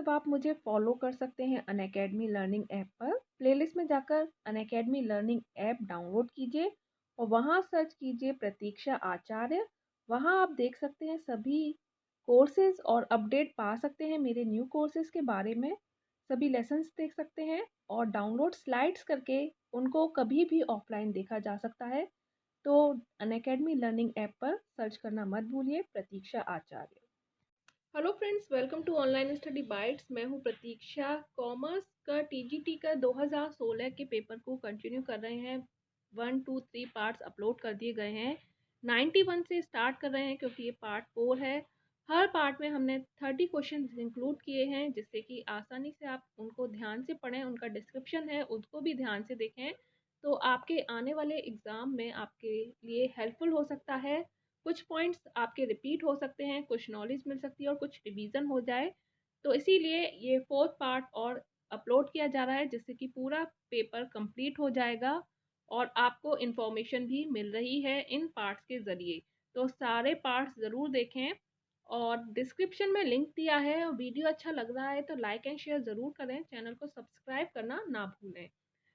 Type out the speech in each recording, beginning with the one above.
अब आप मुझे फॉलो कर सकते हैं अनअकैडमी लर्निंग ऐप पर। प्लेलिस्ट में जाकर अनअकैडमी लर्निंग ऐप डाउनलोड कीजिए और वहाँ सर्च कीजिए प्रतीक्षा आचार्य। वहाँ आप देख सकते हैं सभी कोर्सेज और अपडेट पा सकते हैं मेरे न्यू कोर्सेज के बारे में। सभी लेसन्स देख सकते हैं और डाउनलोड स्लाइड्स करके उनको कभी भी ऑफलाइन देखा जा सकता है। तो अनअकैडमी लर्निंग ऐप पर सर्च करना मत भूलिए Pratiksha Acharya. Hello friends, welcome to online study bytes. मैं हूं प्रतीक्षा। कॉमर्स का टीजीटी का 2016 के पेपर को कंटिन्यू कर रहे हैं। 1, 2, 3 पार्ट्स अपलोड कर दिए गए हैं। 91 से स्टार्ट कर रहे हैं क्योंकि ये पार्ट 4 है। हर पार्ट में हमने 30 क्वेश्चन इंक्लूड किए हैं जिससे कि आसानी से आप उनको ध्यान से पढ़ें। उनका डिस्क्रिप्शन है उसको भी ध्यान से देखें तो आपके आने वाले एग्ज़ाम में आपके लिए हेल्पफुल हो सकता है। कुछ पॉइंट्स आपके रिपीट हो सकते हैं, कुछ नॉलेज मिल सकती है और कुछ रिवीजन हो जाए। तो इसीलिए ये 4th पार्ट और अपलोड किया जा रहा है जिससे कि पूरा पेपर कंप्लीट हो जाएगा और आपको इन्फॉर्मेशन भी मिल रही है इन पार्ट्स के ज़रिए। तो सारे पार्ट्स ज़रूर देखें और डिस्क्रिप्शन में लिंक दिया है। और वीडियो अच्छा लग रहा है तो लाइक एंड शेयर ज़रूर करें, चैनल को सब्सक्राइब करना ना भूलें।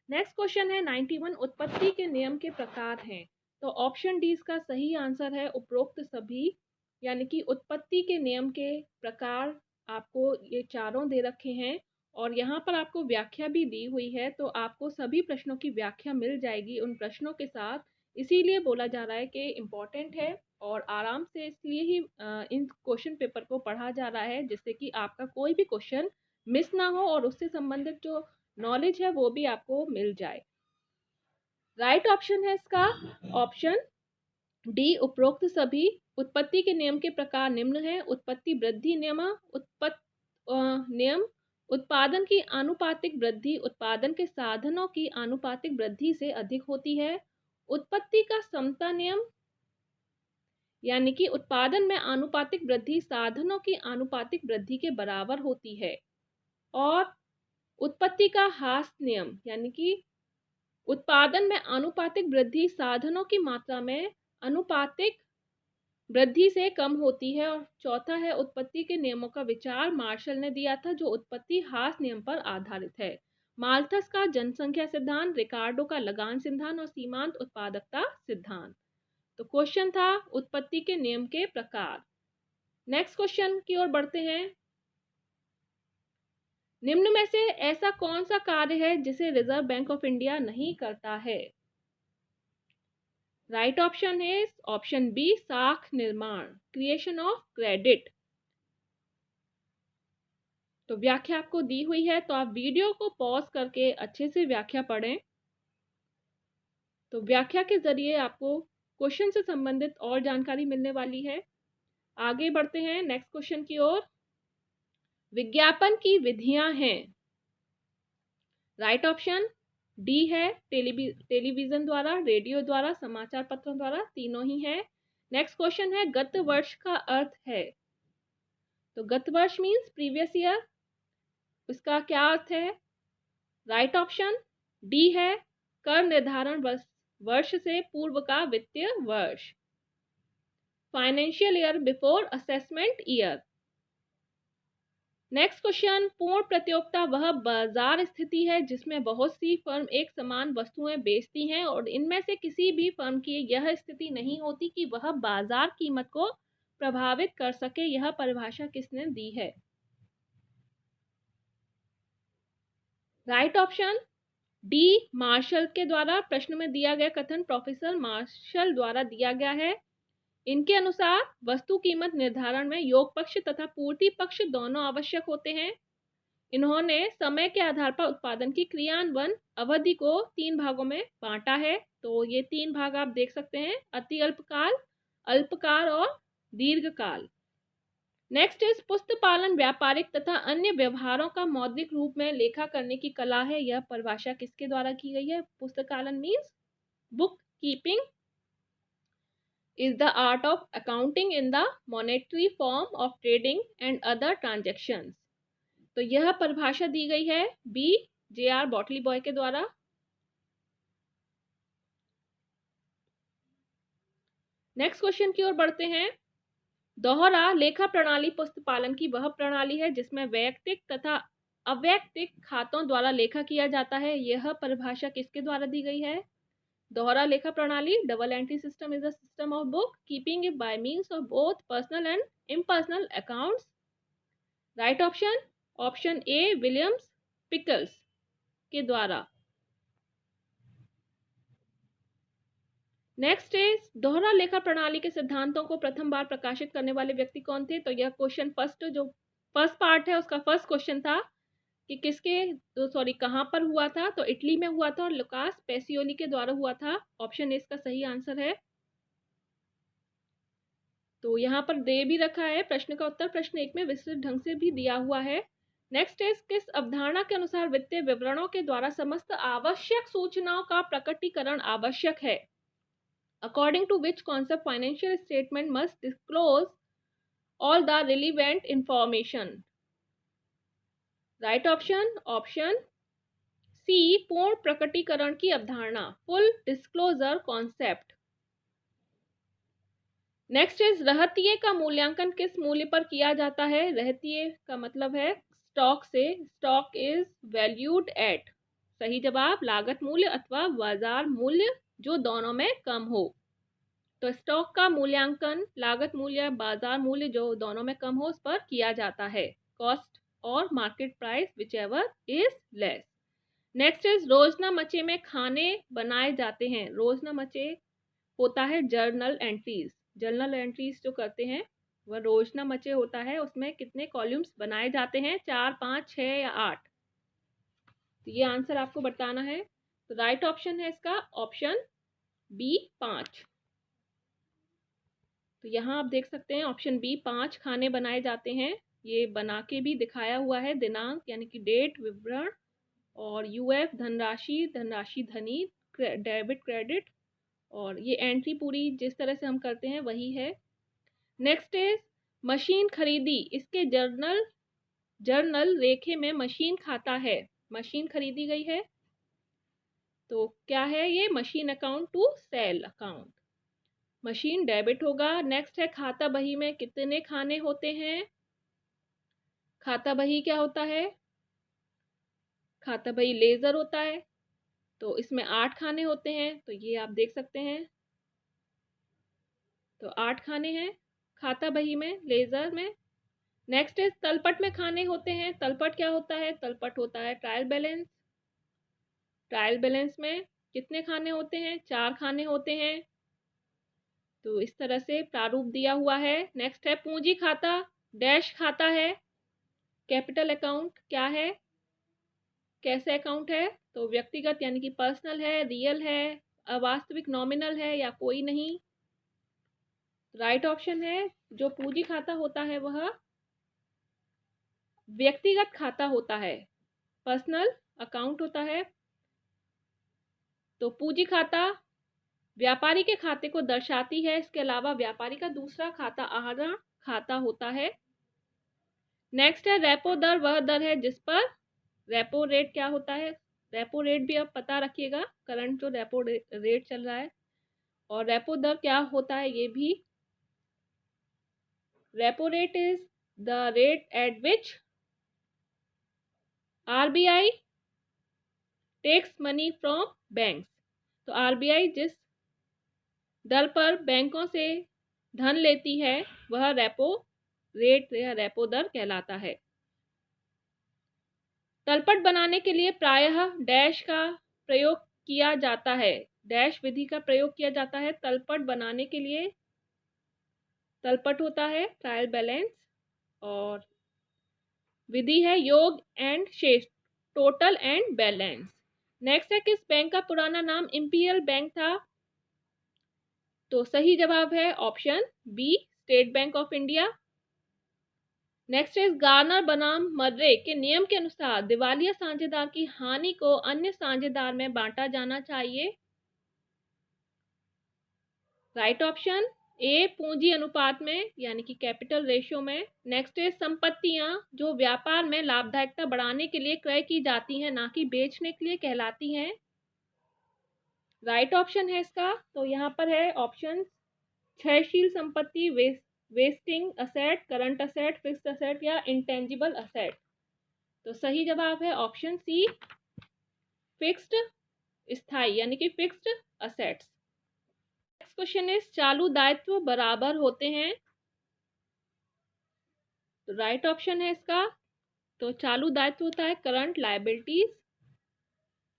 नेक्स्ट क्वेश्चन है 91, उत्पत्ति के नियम के प्रकार हैं। तो ऑप्शन डी इसका सही आंसर है उपरोक्त सभी, यानी कि उत्पत्ति के नियम के प्रकार आपको ये चारों दे रखे हैं और यहाँ पर आपको व्याख्या भी दी हुई है। तो आपको सभी प्रश्नों की व्याख्या मिल जाएगी उन प्रश्नों के साथ। इसीलिए बोला जा रहा है कि इम्पोर्टेंट है और आराम से इसलिए ही इन क्वेश्चन पेपर को पढ़ा जा रहा है जिससे कि आपका कोई भी क्वेश्चन मिस ना हो और उससे संबंधित जो नॉलेज है वो भी आपको मिल जाए। राइट ऑप्शन है इसका ऑप्शन डी उपरोक्त सभी। उत्पत्ति के नियम के प्रकार निम्न है। उत्पत्ति वृद्धि नियम, नियम उत्पादन की आनुपातिक वृद्धि उत्पादन के साधनों की आनुपातिक वृद्धि से अधिक होती है। उत्पत्ति का समता नियम, यानी कि उत्पादन में आनुपातिक वृद्धि साधनों की आनुपातिक वृद्धि के बराबर होती है। और उत्पत्ति का ह्रास नियम, यानी कि उत्पादन में आनुपातिक वृद्धि साधनों की मात्रा में आनुपातिक वृद्धि से कम होती है। और चौथा है उत्पत्ति के नियमों का विचार मार्शल ने दिया था जो उत्पत्ति ह्रास नियम पर आधारित है। माल्थस का जनसंख्या सिद्धांत, रिकार्डो का लगान सिद्धांत और सीमांत उत्पादकता सिद्धांत। तो क्वेश्चन था उत्पत्ति के नियम के प्रकार। नेक्स्ट क्वेश्चन की ओर बढ़ते हैं। निम्न में से ऐसा कौन सा कार्य है जिसे रिजर्व बैंक ऑफ इंडिया नहीं करता है? राइट ऑप्शन है ऑप्शन बी साख निर्माण, क्रिएशन ऑफ क्रेडिट। तो व्याख्या आपको दी हुई है तो आप वीडियो को पॉज करके अच्छे से व्याख्या पढ़ें। तो व्याख्या के जरिए आपको क्वेश्चन से संबंधित और जानकारी मिलने वाली है। आगे बढ़ते हैं नेक्स्ट क्वेश्चन की ओर। विज्ञापन की विधियां हैं। राइट ऑप्शन डी है टेलीविजन द्वारा, रेडियो द्वारा, समाचार पत्रों द्वारा, तीनों ही है। नेक्स्ट क्वेश्चन है गत वर्ष का अर्थ है। तो गत वर्ष मीन्स प्रीवियस ईयर, इसका क्या अर्थ है? राइट ऑप्शन डी है कर निर्धारण वर्ष से पूर्व का वित्तीय वर्ष, financial year before assessment year. Next question, पूर्ण प्रतियोगिता वह बाजार स्थिति है जिसमें बहुत सी फर्म एक समान वस्तुएं बेचती हैं और इनमें से किसी भी फर्म की यह स्थिति नहीं होती कि वह बाजार कीमत को प्रभावित कर सके। यह परिभाषा किसने दी है? राइट ऑप्शन डी मार्शल के द्वारा। प्रश्न में दिया गया कथन प्रोफेसर मार्शल द्वारा दिया गया है। इनके अनुसार वस्तु कीमत निर्धारण में योग पक्ष तथा पूर्ति पक्ष दोनों आवश्यक होते हैं। इन्होंने समय के आधार पर उत्पादन की क्रियान्वयन अवधि को 3 भागों में बांटा है। तो ये 3 भाग आप देख सकते हैं, अति अल्पकाल, अल्पकाल और दीर्घकाल। नेक्स्ट इज पुस्तपालन व्यापारिक तथा अन्य व्यवहारों का मौद्रिक रूप में लेखा करने की कला है। यह परिभाषा किसके द्वारा की गई है? पुस्तकालन means bookkeeping is the art of accounting in the monetary form of trading and other transactions। तो यह परिभाषा दी गई है बी जे.आर. बॉटली बॉय के द्वारा। नेक्स्ट क्वेश्चन की ओर बढ़ते हैं। दोहरा लेखा प्रणाली पुस्तपालन की वह प्रणाली है जिसमें वैयक्तिक तथा अवैयक्तिक खातों द्वारा लेखा किया जाता है। यह परिभाषा किसके द्वारा दी गई है? दोहरा लेखा प्रणाली, double entry system is a system of book keeping bye means of both personal and impersonal accounts. Right option, option A Williams pickles के द्वारा। नेक्स्ट इज दोहरा लेखा प्रणाली के सिद्धांतों को प्रथम बार प्रकाशित करने वाले व्यक्ति कौन थे? तो यह क्वेश्चन फर्स्ट पार्ट है उसका फर्स्ट क्वेश्चन था कि कहाँ पर हुआ था? तो इटली में हुआ था और लुकास पेसियोली के द्वारा हुआ था। ऑप्शन ए इसका सही आंसर है। तो यहाँ पर दे भी रखा है प्रश्न का उत्तर, प्रश्न 1 में विस्तृत ढंग से भी दिया हुआ है। नेक्स्ट इज किस अवधारणा के अनुसार वित्तीय विवरणों के द्वारा समस्त आवश्यक सूचनाओं का प्रकटीकरण आवश्यक है? According to which concept financial statement must disclose all the relevant information? Right option, option C पूर्ण प्रकटीकरण की अवधारणा, full disclosure concept। Next is रहतिये का मूल्यांकन किस मूल्य पर किया जाता है? रहतिये का मतलब है स्टॉक से, स्टॉक इज वैल्यूड एट। सही जवाब लागत मूल्य अथवा बाजार मूल्य जो दोनों में कम हो। तो स्टॉक का मूल्यांकन लागत मूल्य बाजार मूल्य जो दोनों में कम हो उस पर किया जाता है। कॉस्ट और market price whichever is less. Next is रोजनामचे में खाने बनाए जाते हैं। रोजनामचे होता है जर्नल एंट्रीज। जर्नल एंट्रीज जो करते हैं वह रोजनामचे होता है, उसमें कितने कॉलम्स बनाए जाते हैं? 4, 5, 6 या 8। तो ये आंसर आपको बताना है। तो राइट ऑप्शन है इसका ऑप्शन बी 5। तो यहाँ आप देख सकते हैं ऑप्शन बी 5 खाने बनाए जाते हैं। ये बना के भी दिखाया हुआ है, दिनांक यानी कि डेट, विवरण और यूएफ धनराशि, धनराशि धनी, डेबिट क्रेडिट, और ये एंट्री पूरी जिस तरह से हम करते हैं वही है। नेक्स्ट इज मशीन खरीदी, इसके जर्नल रेखे में मशीन खाता है। मशीन खरीदी गई है तो क्या है ये? Machine account to sale account, machine debit होगा। नेक्स्ट है खाता बही में कितने खाने होते हैं? खाता बही क्या होता है? खाता बही लेजर होता है, तो इसमें 8 खाने होते हैं। तो ये आप देख सकते हैं, तो 8 खाने हैं खाता बही में, लेजर में। नेक्स्ट है तलपट में खाने होते हैं। तलपट क्या होता है? तलपट होता है ट्रायल बैलेंस। ट्रायल बैलेंस में कितने खाने होते हैं? 4 खाने होते हैं। तो इस तरह से प्रारूप दिया हुआ है। नेक्स्ट है पूंजी खाता, डैश खाता है। कैपिटल अकाउंट क्या है? कैसे अकाउंट है? तो व्यक्तिगत यानी कि पर्सनल है, रियल है, अवास्तविक नॉमिनल है या कोई नहीं। राइट ऑप्शन है जो पूंजी खाता होता है वह व्यक्तिगत खाता होता है, पर्सनल अकाउंट होता है। तो पूंजी खाता व्यापारी के खाते को दर्शाती है। इसके अलावा व्यापारी का दूसरा खाता आहरण खाता होता है। नेक्स्ट है रेपो दर, वह दर है जिस पर रेपो रेट क्या होता है? रेपो रेट भी आप पता रखिएगा, करंट जो रेपो रेट चल रहा है। और रेपो दर क्या होता है ये भी? Repo rate is the rate at which RBI takes money from banks. तो आरबीआई जिस दर पर बैंकों से धन लेती है वह रेपो रेट या रेपो दर कहलाता है। तलपट बनाने के लिए प्रायः डैश का प्रयोग किया जाता है। डैश विधि का प्रयोग किया जाता है तलपट बनाने के लिए। तलपट होता है ट्रायल बैलेंस और विधि है योग एंड शेष, टोटल एंड बैलेंस। नेक्स्ट है किस बैंक का पुराना नाम इंपीरियल बैंक था? तो सही जवाब है option B State Bank of India. Next is Garner बनाम मर्रे के नियम के अनुसार दिवालिया साझेदार की हानि को अन्य साझेदार में बांटा जाना चाहिए। राइट ऑप्शन ए पूंजी अनुपात में यानी कि कैपिटल रेशियो में। नेक्स्ट इज संपत्तियां जो व्यापार में लाभदायकता बढ़ाने के लिए क्रय की जाती हैं ना कि बेचने के लिए कहलाती हैं। राइट ऑप्शन है इसका। तो यहाँ पर है ऑप्शन क्षयशील संपत्ति, wasting asset, current asset, fixed asset या इंटेंजिबल असेट। तो सही जवाब है ऑप्शन सी, फिक्स्ड, स्थायी यानी कि fixed assets. Next question is चालू दायित्व बराबर होते हैं, तो राइट ऑप्शन है इसका। तो चालू दायित्व होता है करंट लायबिलिटीज,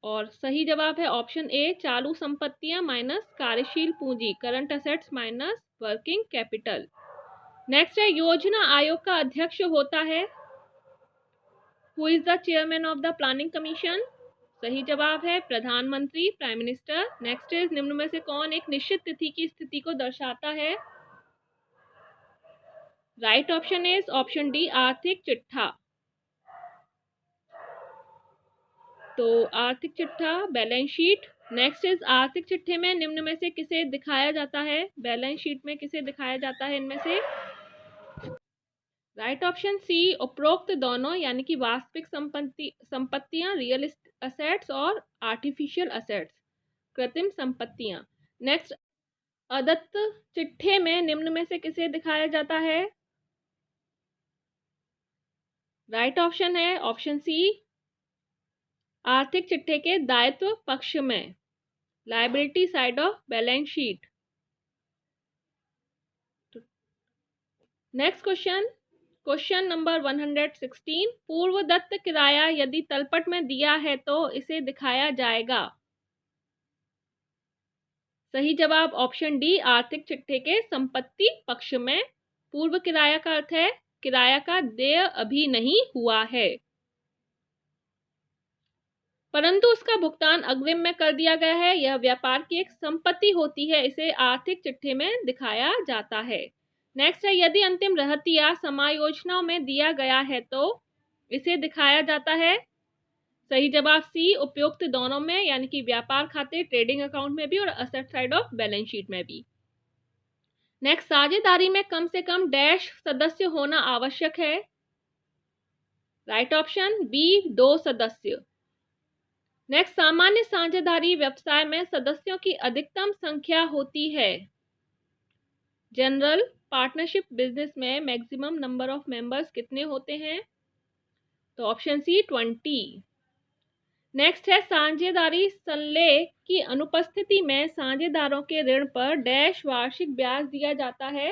और सही जवाब है ऑप्शन ए, चालू संपत्तियां माइनस कार्यशील पूंजी, current assets minus working capital. Next है योजना आयोग का अध्यक्ष होता है, who is the chairman of the planning commission. सही जवाब है प्रधानमंत्री, प्राइम मिनिस्टर। नेक्स्ट इज निम्न में से कौन एक निश्चित तिथि की स्थिति को दर्शाता है। Right option is option D, आर्थिक चिट्ठा। तो आर्थिक चिट्ठा, बैलेंस शीट। नेक्स्ट इज आर्थिक चिट्ठे में निम्न में से किसे दिखाया जाता है, बैलेंस शीट में किसे दिखाया जाता है इनमें से। राइट ऑप्शन सी, उपरोक्त दोनों यानी कि वास्तविक संपत्तियां, रियल असेट्स और आर्टिफिशियल असेट्स, कृत्रिम संपत्तियां। नेक्स्ट, अदत्त चिट्ठे में निम्न में से किसे दिखाया जाता है। राइट ऑप्शन है ऑप्शन सी, आर्थिक चिट्ठे के दायित्व पक्ष में, liability side of balance sheet. Next question number 116, पूर्व दत्त किराया यदि तलपट में दिया है तो इसे दिखाया जाएगा। सही जवाब ऑप्शन डी, आर्थिक चिट्ठे के संपत्ति पक्ष में। पूर्व किराया का अर्थ है किराया का देय अभी नहीं हुआ है, परंतु उसका भुगतान अग्रिम में कर दिया गया है। यह व्यापार की एक संपत्ति होती है, इसे आर्थिक चिट्ठे में दिखाया जाता है। नेक्स्ट है, यदि अंतिम रहतिया समायोजनाओं में दिया गया है तो इसे दिखाया जाता है। सही जवाब सी, उपयुक्त दोनों में, यानी कि व्यापार खाते, ट्रेडिंग अकाउंट में भी और asset side of balance sheet में भी। नेक्स्ट, साझेदारी में कम से कम डैश सदस्य होना आवश्यक है। राइट ऑप्शन बी, 2 सदस्य। नेक्स्ट, सामान्य साझेदारी व्यवसाय में सदस्यों की अधिकतम संख्या होती है। जनरल पार्टनरशिप बिजनेस में मैक्सिमम नंबर ऑफ मेंबर्स कितने होते हैं। तो ऑप्शन सी, 20। नेक्स्ट है, साझेदारी संलेख की अनुपस्थिति में साझेदारों के ऋण पर डैश वार्षिक ब्याज दिया जाता है।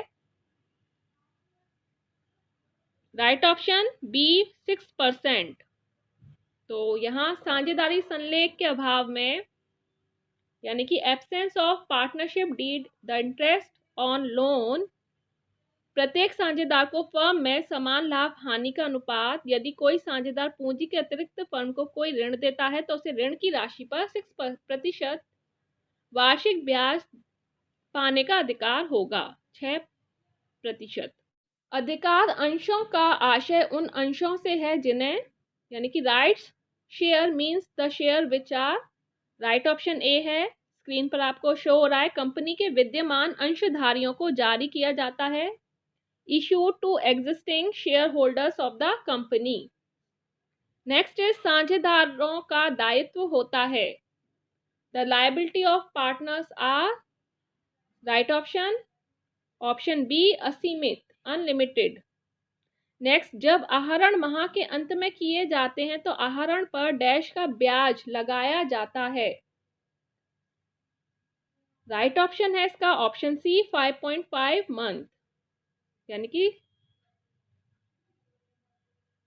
Right option B, 6%। तो यहाँ साझेदारी संलेख के अभाव में, यानी कि absence of partnership deed, the interest on loan, प्रत्येक साझेदार को फर्म में समान लाभ हानि का अनुपात, यदि कोई साझेदार पूंजी के अतिरिक्त फर्म को कोई ऋण देता है तो उसे ऋण की राशि पर 6% वार्षिक ब्याज पाने का अधिकार होगा। 6%। अधिकार अंशों का आशय उन अंशों से है जिन्हें, यानी कि rights share means the share which are, right option A है, स्क्रीन पर आपको शो हो रहा है, कंपनी के विद्यमान अंशधारियों को जारी किया जाता है, issued to existing shareholders of the company। Next is साझेदारों का दायित्व होता है, the liability of partners are, right option B, असीमित, अनलिमिटेड। नेक्स्ट, जब आहरण माह के अंत में किए जाते हैं तो आहरण पर डैश का ब्याज लगाया जाता है। राइट ऑप्शन है इसका ऑप्शन सी, 5.5 मंथ, यानी कि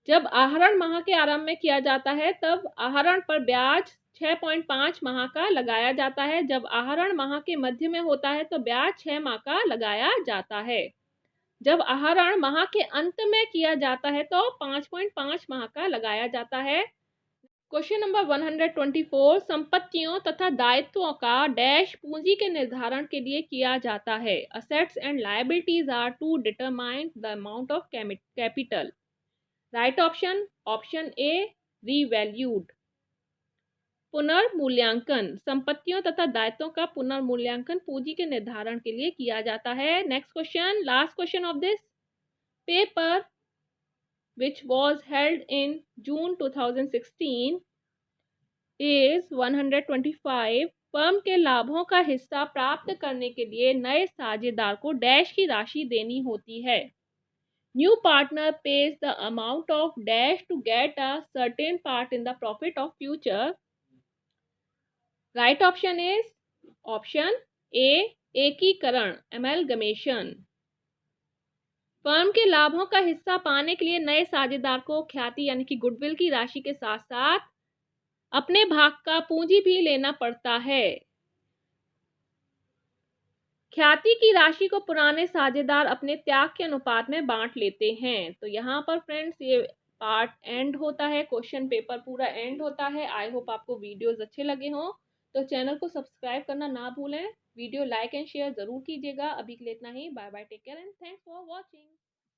जब आहरण माह के आरंभ में किया जाता है तब आहरण पर ब्याज 6.5 माह का लगाया जाता है। जब आहरण माह के मध्य में होता है तो ब्याज 6 माह का लगाया जाता है। जब आहरण माह के अंत में किया जाता है तो 5.5 माह का लगाया जाता है। क्वेश्चन नंबर 124, संपत्तियों तथा दायित्वों का डैश पूंजी के निर्धारण के लिए किया जाता है। Assets and liabilities are to determine the amount of capital. Right option A, revalued. पुनर्मूल्यांकन, संपत्तियों तथा दायित्वों का पुनर्मूल्यांकन पूंजी के निर्धारण के लिए किया जाता है। Next question, last question of this paper which was held in June 2016 is 125. Firm के लाभों का हिस्सा प्राप्त करने के लिए नए साझेदार को डैश की राशि देनी होती है। New partner pays the amount of dash to get a certain part in the profit of future. Right option is option A, एकीकरण amalgamation. फर्म के लाभों का हिस्सा पाने के लिए नए साझेदार को ख्याति यानी कि गुडविल की राशि के साथ साथ अपने भाग का पूंजी भी लेना पड़ता है। ख्याति की राशि को पुराने साझेदार अपने त्याग के अनुपात में बांट लेते हैं। तो यहाँ पर फ्रेंड्स ये पार्ट एंड होता है, क्वेश्चन पेपर पूरा एंड होता है। आई होप आपको वीडियोस अच्छे लगे हों, तो चैनल को सब्सक्राइब करना ना भूलें। वीडियो लाइक एंड शेयर जरूर कीजिएगा। अभी के लिए इतना ही। Bye bye, take care and thanks for watching.